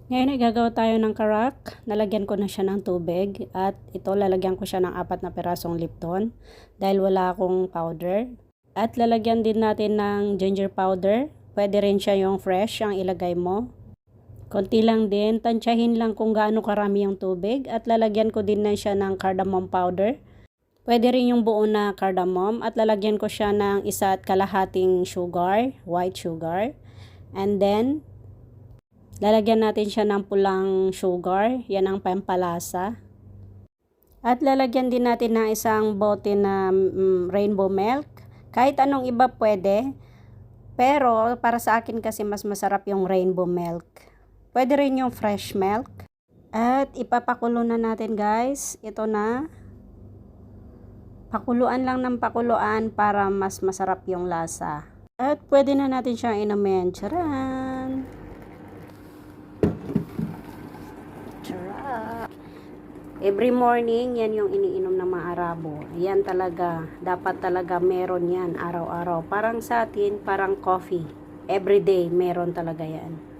Ngayon ay gagawa tayo ng karak. Nalagyan ko na siya ng tubig at ito lalagyan ko siya ng 4 na pirasong Lipton dahil wala akong powder. At lalagyan din natin ng ginger powder. Pwede rin siya yung fresh ang ilagay mo. Konti lang din, tansyahin lang kung gaano karami yung tubig at lalagyan ko din na siya ng cardamom powder. Pwede rin yung buo na cardamom at lalagyan ko siya ng 1.5 sugar, white sugar. And then lalagyan natin siya ng pulang sugar, yan ang pampalasa. At lalagyan din natin ng isang bote na rainbow milk. Kahit anong iba pwede, pero para sa akin kasi mas masarap yung rainbow milk. Pwede rin yung fresh milk. At ipapakulo na natin guys, ito na. Pakuluan lang ng pakuluan para mas masarap yung lasa. At pwede na natin siyang inumin. Charan! Every morning, yan yung iniinom ng mga Arabo. Yan talaga, dapat talaga meron yan araw-araw. Parang sa atin, parang coffee. Every day, meron talaga yan.